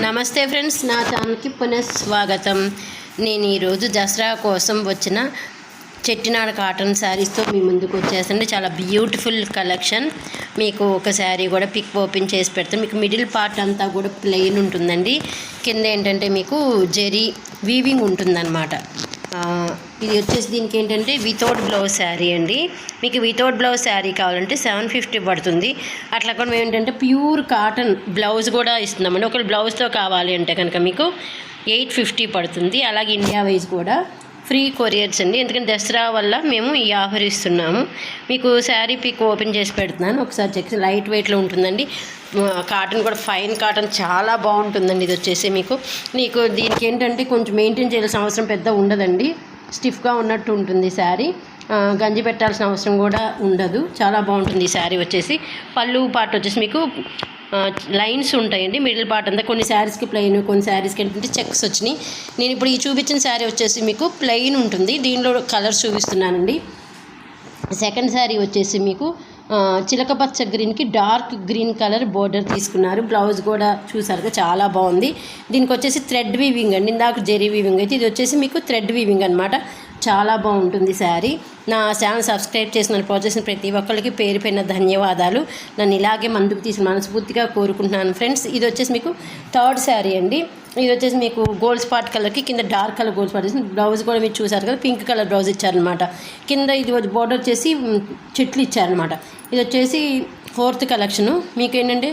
నమస్తే ఫ్రెండ్స్, నా ఛానల్కి పునఃస్వాగతం. నేను ఈరోజు దసరా కోసం వచ్చిన చెట్టినాడ కాటన్ శారీస్తో మీ ముందుకు వచ్చేసండి. చాలా బ్యూటిఫుల్ కలెక్షన్. మీకు ఒక శారీ కూడా పిక్ ఓపెన్ చేసి పెడతాను. మీకు మిడిల్ పార్ట్ అంతా కూడా ప్లెయిన్ ఉంటుందండి. కింద ఏంటంటే మీకు జెరీ వీవింగ్ ఉంటుందన్నమాట. ఇది వచ్చేసి దీనికి ఏంటంటే వితౌట్ బ్లౌజ్ శారీ అండి. మీకు వితౌట్ బ్లౌజ్ శారీ కావాలంటే 750 పడుతుంది. అట్లా కూడా మేము ఏంటంటే ప్యూర్ కాటన్ బ్లౌజ్ కూడా ఇస్తున్నామండి. ఒకవేళ బ్లౌజ్తో కావాలి అంటే కనుక మీకు 850 పడుతుంది. అలాగే ఇండియా వైజ్ కూడా ఫ్రీ కొరియర్స్ అండి. ఎందుకంటే దసరా వల్ల మేము ఈ ఆఫర్ ఇస్తున్నాము. మీకు శారీ పిక్ ఓపెన్ చేసి పెడుతున్నాను, ఒకసారి చెక్. లైట్ వెయిట్లో ఉంటుందండి. కాటన్ కూడా ఫైన్ కాటన్, చాలా బాగుంటుందండి. ఇది వచ్చేసి మీకు దీనికి ఏంటంటే కొంచెం మెయింటైన్ చేయాల్సిన అవసరం పెద్ద ఉండదండి. స్టిఫ్గా ఉన్నట్టు ఉంటుంది శారీ. గంజి పెట్టాల్సిన అవసరం కూడా ఉండదు. చాలా బాగుంటుంది ఈ శారీ వచ్చేసి. పళ్ళు పార్ట్ వచ్చేసి మీకు లైన్స్ ఉంటాయండి. మిడిల్ పార్ట్ అంతా కొన్ని శారీస్కి ప్లెయిన్, కొన్ని శారీస్కి ఏంటంటే చెక్స్ వచ్చినాయి. నేను ఇప్పుడు ఈ చూపించిన శారీ వచ్చేసి మీకు ప్లెయిన్ ఉంటుంది. దీనిలో కలర్స్ చూపిస్తున్నానండి. సెకండ్ శారీ వచ్చేసి మీకు చిలకపచ్చ గ్రీన్కి డార్క్ గ్రీన్ కలర్ బోర్డర్ తీసుకున్నారు. బ్లౌజ్ కూడా చూసారుగా, చాలా బాగుంది. దీనికి వచ్చేసి థ్రెడ్ వీవింగ్ అండి. ఇందాక జెరీ వీవింగ్ అయితే ఇది వచ్చేసి మీకు థ్రెడ్ వీవింగ్ అనమాట. చాలా బాగుంటుంది శారీ. నా ఛానల్ సబ్స్క్రైబ్ చేసిన చేసిన ప్రతి ఒక్కరికి పేరు పైన ధన్యవాదాలు. నన్ను ఇలాగే ముందుకు తీసుకుని మనస్ఫూర్తిగా కోరుకుంటున్నాను ఫ్రెండ్స్. ఇది వచ్చేసి మీకు థర్డ్ శారీ అండి. ఇది వచ్చేసి మీకు గోల్డ్ స్పాట్ కలర్కి కింద డార్క్ కలర్ గోల్డ్ స్పాట్ వేసి బ్లౌజ్ కూడా మీరు చూసారు కదా, పింక్ కలర్ బ్లౌజ్ ఇచ్చారనమాట. కింద ఇది బోర్డర్ వచ్చేసి చెట్లు ఇచ్చారనమాట. ఇది వచ్చేసి ఫోర్త్ కలెక్షను. మీకు ఏంటంటే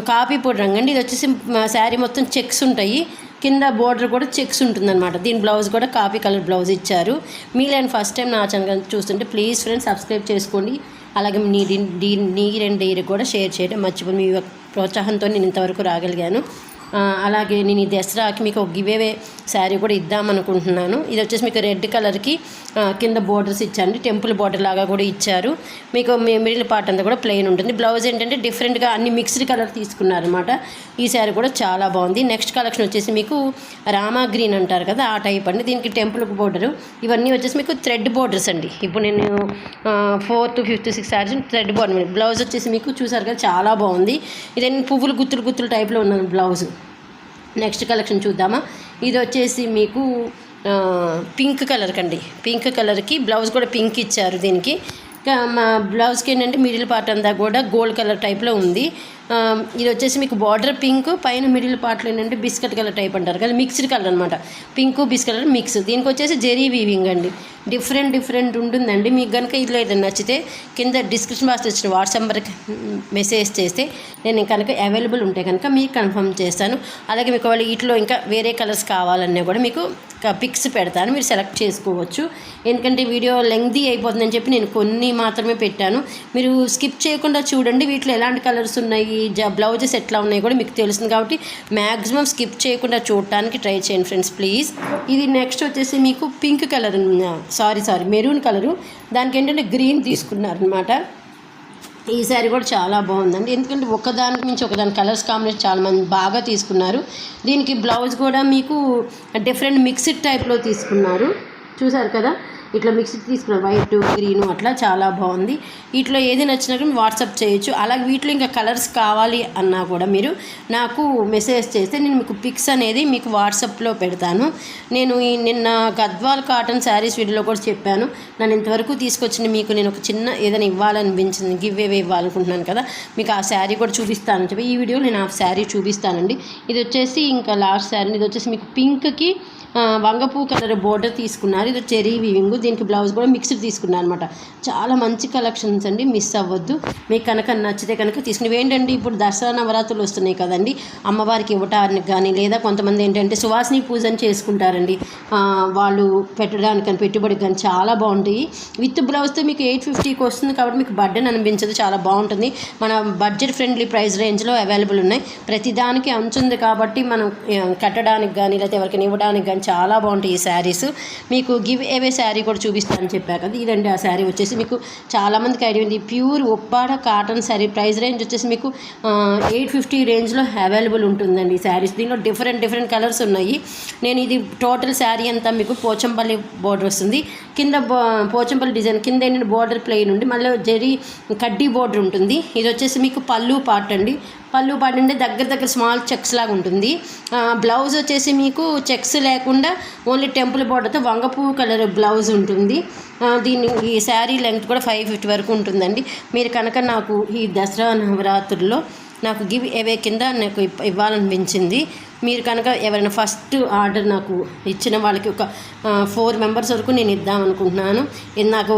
కాపీ పొడి రంగు అండి. ఇది వచ్చేసి శారీ మొత్తం చెక్స్ ఉంటాయి. కింద బోర్డర్ కూడా చెక్స్ ఉంటుందన్నమాట. దీని బ్లౌజ్ కూడా కాపీ కలర్ బ్లౌజ్ ఇచ్చారు. మీరేం ఫస్ట్ టైం నా ఛానల్ చూస్తుంటే ప్లీజ్ ఫ్రెండ్స్ సబ్స్క్రైబ్ చేసుకోండి. అలాగే నీర్ అండ్ డైరీ కూడా షేర్ చేయడం మర్చిపోయి. మీ ప్రోత్సాహంతో నేను ఇంతవరకు రాగలిగాను. అలాగే నేను ఈ దసరాకి మీకు ఒక గివేవే శారీ కూడా ఇద్దామనుకుంటున్నాను. ఇది వచ్చేసి మీకు రెడ్ కలర్కి కింద బోర్డర్స్ ఇచ్చారండి. టెంపుల్ బోర్డర్ లాగా కూడా ఇచ్చారు. మీకు మిడిల్ పార్ట్ అంతా కూడా ప్లెయిన్ ఉంటుంది. బ్లౌజ్ ఏంటంటే డిఫరెంట్గా అన్ని మిక్స్డ్ కలర్ తీసుకున్నారనమాట. ఈ శారీ కూడా చాలా బాగుంది. నెక్స్ట్ కలెక్షన్ వచ్చేసి మీకు రామా గ్రీన్ అంటారు కదా, ఆ టైప్ అండి. దీనికి టెంపుల్ బోర్డరు ఇవన్నీ వచ్చేసి మీకు థ్రెడ్ బోర్డర్స్ అండి. ఇప్పుడు నేను 4th, 5th, 6th saris thread border. Blouse వచ్చేసి మీకు చూసారు కదా, చాలా బాగుంది. ఇదేంటి పువ్వులు గుత్తులు టైప్లో ఉన్నది బ్లౌజ్. నెక్స్ట్ కలెక్షన్ చూద్దామా. ఇది వచ్చేసి మీకు పింక్ కలర్ కండి. పింక్ కలర్కి బ్లౌజ్ కూడా పింక్ ఇచ్చారు. దీనికి మా బ్లౌజ్కి ఏంటంటే మిడిల్ పార్ట్ అంతా కూడా గోల్డ్ కలర్ టైప్లో ఉంది. ఇది వచ్చేసి మీకు బార్డర్ పింక్, పైన మిడిల్ పార్ట్లో ఏంటంటే బిస్కెట్ కలర్ టైప్ అంటారు కదా, మిక్స్డ్ కలర్ అనమాట. Pink biscuit colour mix. దీనికి వచ్చేసి జెరీ వీవింగ్ అండి. డిఫరెంట్ ఉంటుందండి. మీకు కనుక ఇట్లా ఏదైనా నచ్చితే కింద డిస్క్రిప్షన్ బాక్స్ వచ్చిన వాట్సాప్ నెంబర్కి మెసేజ్ చేస్తే నేను కనుక అవైలబుల్ ఉంటే కనుక మీకు కన్ఫర్మ్ చేస్తాను. అలాగే మీకు వాళ్ళు వీటిలో ఇంకా వేరే కలర్స్ కావాలన్నా కూడా మీకు పిక్స్ పెడతాను, మీరు సెలెక్ట్ చేసుకోవచ్చు. ఎందుకంటే వీడియో లెంగ్తీ అయిపోతుందని చెప్పి నేను కొన్ని మాత్రమే పెట్టాను. మీరు స్కిప్ చేయకుండా చూడండి. వీటిలో ఎలాంటి కలర్స్ ఉన్నాయి, బ్లౌజెస్ ఎట్లా ఉన్నాయి కూడా మీకు తెలుస్తుంది. కాబట్టి మ్యాక్సిమం స్కిప్ చేయకుండా చూడటానికి ట్రై చేయండి ఫ్రెండ్స్ ప్లీజ్. ఇది నెక్స్ట్ వచ్చేసి మీకు pink colour, sorry maroon colour. దానికి ఏంటంటే గ్రీన్ తీసుకున్నారనమాట. ఈ శారీ కూడా చాలా బాగుందండి. ఎందుకంటే ఒకదానికి మించి ఒకదాని కలర్స్ కాంబినేషన్ చాలా మంది బాగా తీసుకున్నారు. దీనికి బ్లౌజ్ కూడా మీకు డిఫరెంట్ మిక్స్డ్ టైప్లో తీసుకున్నారు. చూసారు కదా, ఇట్లా మిక్స్డ్ తీసుకున్నారు, వైట్ గ్రీను అట్లా చాలా బాగుంది. వీటిలో ఏది నచ్చినా కానీ వాట్సాప్ చేయొచ్చు. అలాగే వీటిలో ఇంకా కలర్స్ కావాలి అన్నా కూడా మీరు నాకు మెసేజ్ చేస్తే నేను మీకు పిక్స్ అనేది మీకు వాట్సాప్లో పెడతాను. నేను నిన్న గద్వాల్ కాటన్ శారీస్ వీడియోలో కూడా చెప్పాను. నన్ను ఇంతవరకు తీసుకొచ్చిన మీకు నేను ఒక చిన్న ఏదైనా ఇవ్వాలనిపించింది, గివ్ అవే ఇవ్వాలనుకుంటున్నాను కదా, మీకు ఆ శారీ కూడా చూపిస్తానని చెప్పి ఈ వీడియో నేను ఆ శారీ చూపిస్తానండి. ఇది వచ్చేసి ఇంకా లాస్ట్ శారీ. ఇది వచ్చేసి మీకు పింక్కి వంగపూ కలర్ బోర్డర్ తీసుకున్నారు. ఇది చెరీ వీవింగ్. దీనికి బ్లౌజ్ కూడా మిక్స్డ్ తీసుకున్నారు అనమాట. చాలా మంచి కలెక్షన్స్ అండి, మిస్ అవ్వద్దు. మీకు కనుక నచ్చితే కనుక తీసుకుని ఏంటంటే ఇప్పుడు దసరా నవరాత్రులు వస్తున్నాయి కదండి, అమ్మవారికి ఇవ్వటానికి కానీ, లేదా కొంతమంది ఏంటంటే సువాసిని పూజని చేసుకుంటారండి, వాళ్ళు పెట్టడానికి కానీ పెట్టుబడికి కానీ చాలా బాగుంటాయి. విత్ బ్లౌజ్తో మీకు 850కి వస్తుంది. కాబట్టి మీకు బర్డెన్ అనిపించదు, చాలా బాగుంటుంది. మన బడ్జెట్ ఫ్రెండ్లీ ప్రైస్ రేంజ్లో అవైలబుల్ ఉన్నాయి. ప్రతిదానికి అంచుంది కాబట్టి మనం కట్టడానికి కానీ లేకపోతే ఎవరికైనా ఇవ్వడానికి కానీ చాలా బాగుంటాయి ఈ శారీస్. మీకు గివ్ అవే శారీ కూడా చూపిస్తానని చెప్పా కదా, ఇదండి ఆ శారీ వచ్చేసి మీకు చాలామందికి ఐడియా ఉంది. Pure Uppada cotton sari. Price range వచ్చేసి మీకు 850 రేంజ్లో అవైలబుల్ ఉంటుందండి ఈ శారీస్. దీనిలో డిఫరెంట్ కలర్స్ ఉన్నాయి. నేను ఇది టోటల్ శారీ అంతా మీకు పోచంపల్లి బోర్డర్ వస్తుంది. కింద పోచంపల్లి డిజైన్ కింద ఏంటంటే బోర్డర్ ప్లెయిన్ ఉండి మళ్ళీ జరీ కడ్డీ బోర్డర్ ఉంటుంది. ఇది వచ్చేసి మీకు పళ్ళు పార్ట్ అండి. పళ్ళు పాటు అంటే దగ్గర స్మాల్ చెక్స్ లాగా ఉంటుంది. బ్లౌజ్ వచ్చేసి మీకు చెక్స్ లేకుండా ఓన్లీ టెంపుల్ బార్డర్తో వంగపువ్వు కలర్ బ్లౌజ్ ఉంటుంది. ఈ శారీ లెంగ్త్ కూడా 550 వరకు ఉంటుందండి. మీరు కనుక నాకు ఈ దసరా నవరాత్రుల్లో నాకు గివ్ అవే కింద నాకు ఇవ్వాలనిపించింది. మీరు కనుక ఎవరైనా ఫస్ట్ ఆర్డర్ నాకు ఇచ్చిన వాళ్ళకి ఒక 4 మెంబర్స్ వరకు నేను ఇద్దామనుకుంటున్నాను. నాకు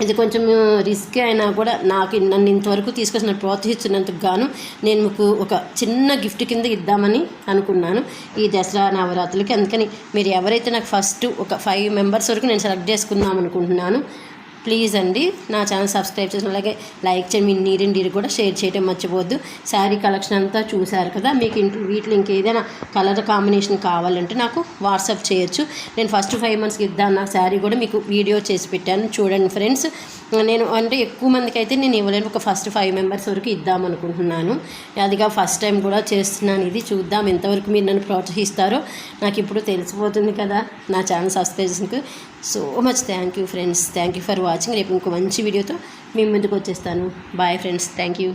ఇది కొంచెం రిస్క్ అయినా కూడా నన్ను ఇంతవరకు తీసుకొచ్చిన ప్రోత్సహించినందుకు గాను నేను మీకు ఒక చిన్న గిఫ్ట్ కింద ఇద్దామని అనుకున్నాను ఈ దసరా నవరాత్రులకి. అందుకని మీరు ఎవరైతే నాకు ఫస్ట్ ఒక 5 మెంబర్స్ వరకు నేను సెలెక్ట్ చేసుకుందాం అనుకుంటున్నాను. ప్లీజ్ అండి నా ఛానల్ సబ్స్క్రైబ్ చేసిన అలాగే లైక్ చేయండి. మీ నీరిండి కూడా షేర్ చేయడం మర్చిపోవద్దు. శారీ కలెక్షన్ అంతా చూశారు కదా. మీకు వీటిలో ఇంకేదైనా కలర్ కాంబినేషన్ కావాలంటే నాకు వాట్సాప్ చేయొచ్చు. నేను ఫస్ట్ 5 మంత్స్కి ఇద్దాను నా శారీ కూడా మీకు వీడియో చేసి పెట్టాను చూడండి ఫ్రెండ్స్. నేను అంటే ఎక్కువ మందికి అయితే నేను ఇవ్వలేను, ఒక ఫస్ట్ 5 మెంబర్స్ వరకు ఇద్దాం అనుకుంటున్నాను. అదిగా ఫస్ట్ టైం కూడా చేస్తున్నాను. ఇది చూద్దాం ఎంతవరకు మీరు నన్ను ప్రోత్సహిస్తారో నాకు ఇప్పుడు తెలిసిపోతుంది కదా నా ఛానల్ సబ్స్క్రైబ్ చేసినందుకు. So much thank you friends. Thank you for watching. రేపు ఇంకో మంచి వీడియోతో మీ ముందుకు వచ్చేస్తాను. Bye friends. Thank you.